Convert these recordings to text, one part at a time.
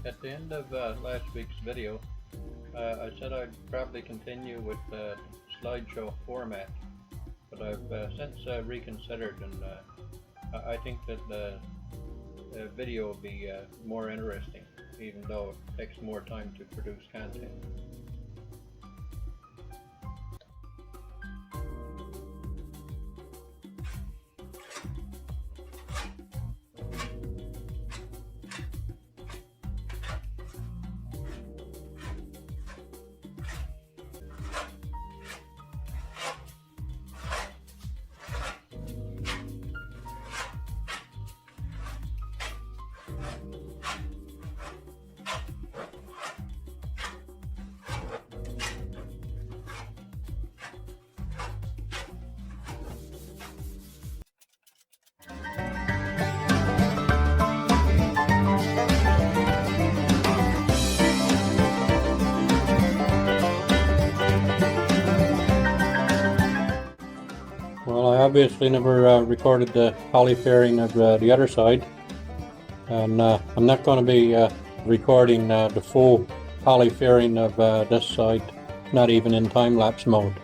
At the end of last week's video, I said I'd probably continue with the slideshow format, but I've since reconsidered, and I think that the video will be more interesting, even though it takes more time to produce content. Well, I obviously never recorded the poly fairing of the other side, and I'm not going to be recording the full poly fairing of this side, not even in time-lapse mode.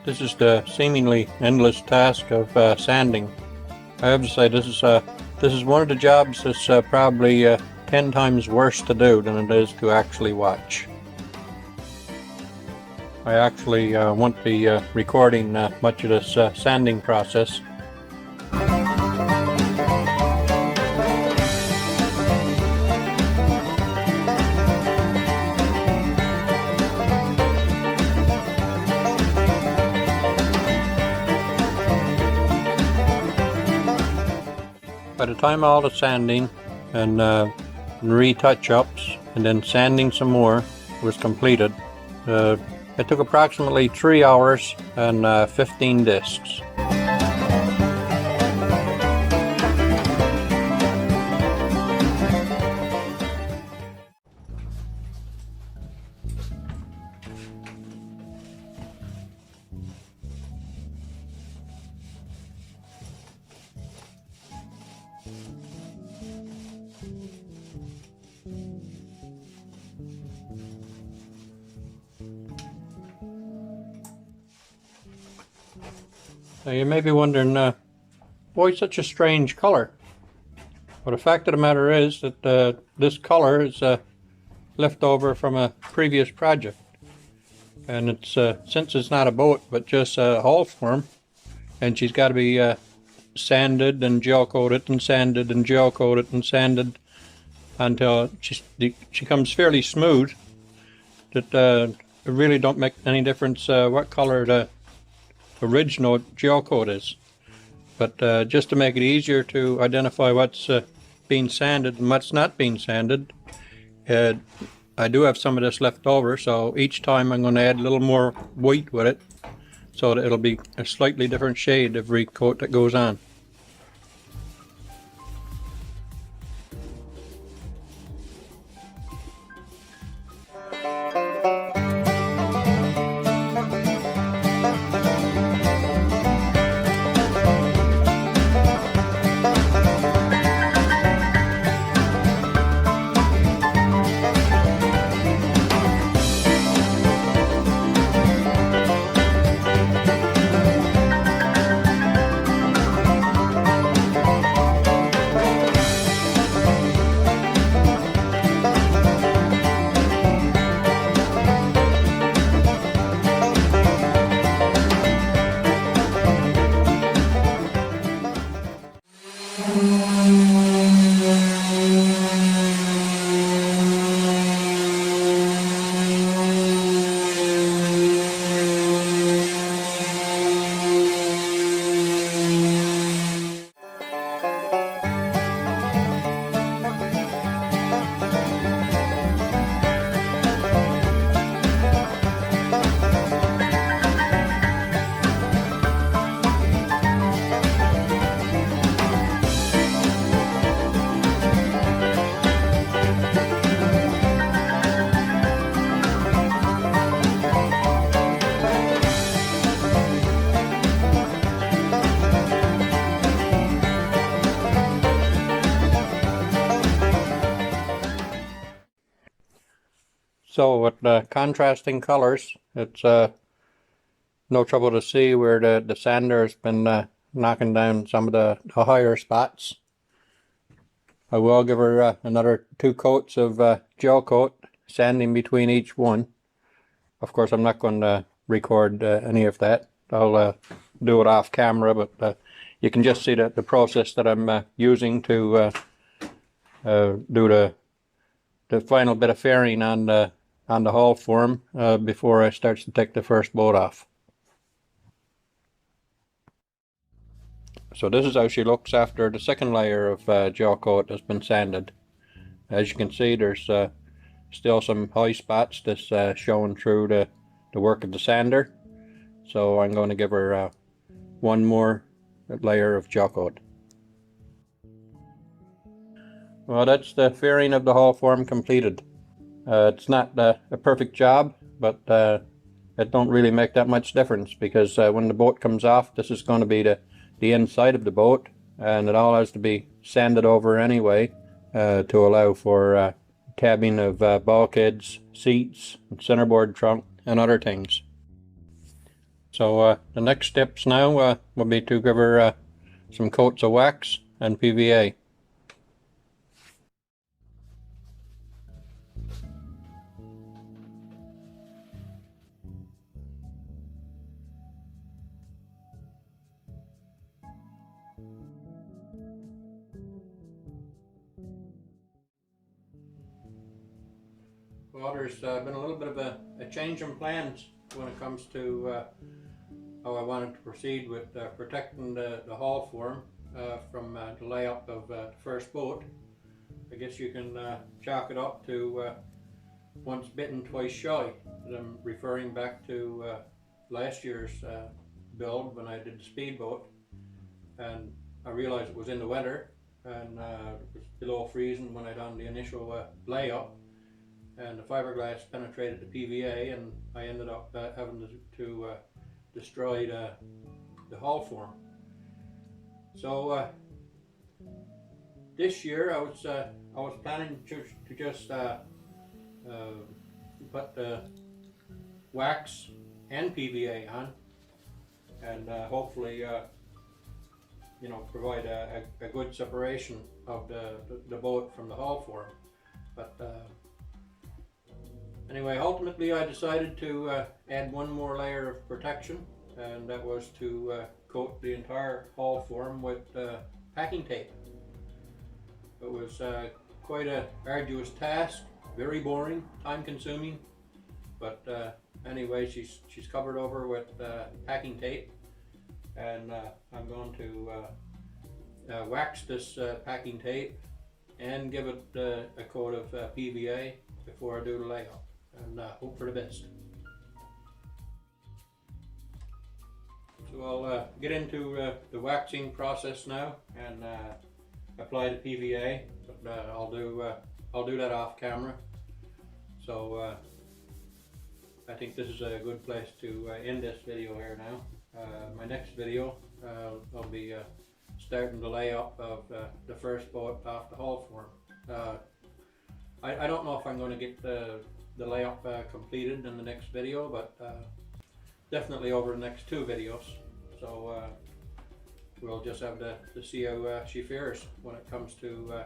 This is the seemingly endless task of sanding. I have to say, this is one of the jobs that's probably 10 times worse to do than it is to actually watch. I actually won't be recording much of this sanding process. By the time all the sanding and retouch-ups and then sanding some more was completed, it took approximately 3 hours and 15 discs. Now you may be wondering, why such a strange color? Well, the fact of the matter is that this color is left over from a previous project, and it's since it's not a boat but just a hull form, and she's got to be sanded and gel coated and sanded and gel coated and sanded until she comes fairly smooth. That it really don't make any difference what color the original gel coat is. But just to make it easier to identify what's being sanded and what's not being sanded, I do have some of this left over, so each time I'm going to add a little more white with it so that it'll be a slightly different shade every coat that goes on. So with the contrasting colors, it's no trouble to see where the sander has been knocking down some of the higher spots. I will give her another 2 coats of gel coat, sanding between each one. Of course, I'm not going to record any of that. I'll do it off camera, but you can just see the process that I'm using to do the final bit of fairing on the hull form before I start to take the first boat off. So this is how she looks after the second layer of gel coat has been sanded. As you can see, there's still some high spots that's showing through the work of the sander. So I'm going to give her one more layer of gel coat. Well, that's the fairing of the hull form completed. It's not a perfect job, but it don't really make that much difference, because when the boat comes off, this is going to be the inside of the boat, and it all has to be sanded over anyway to allow for cabbing of bulkheads, seats, centerboard trunk, and other things. So the next steps now will be to give her some coats of wax and PVA. Well, there's been a little bit of a change in plans when it comes to how I wanted to proceed with protecting the hull form from the layup of the first boat. I guess you can chalk it up to once bitten, twice shy. And I'm referring back to last year's build when I did the speedboat, and I realized it was in the weather, and it was below freezing when I done the initial layup, and the fiberglass penetrated the PVA, and I ended up having to destroy the hull form. So this year I was planning to just put the wax and PVA on, and hopefully provide a good separation of the boat from the hull form. But anyway, ultimately I decided to add one more layer of protection, and that was to coat the entire hull form with packing tape. It was quite an arduous task, very boring, time consuming, But anyway, she's covered over with packing tape, and I'm going to wax this packing tape and give it a coat of PVA before I do the layup, and hope for the best. So I'll get into the waxing process now and apply the PVA, but I'll do that off camera. So I think this is a good place to end this video here now. My next video I'll be starting the layup of the first boat off the hull form. I don't know if I'm going to get the layup completed in the next video, but definitely over the next 2 videos. So we'll just have to see how she fares when it comes to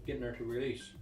getting her to release.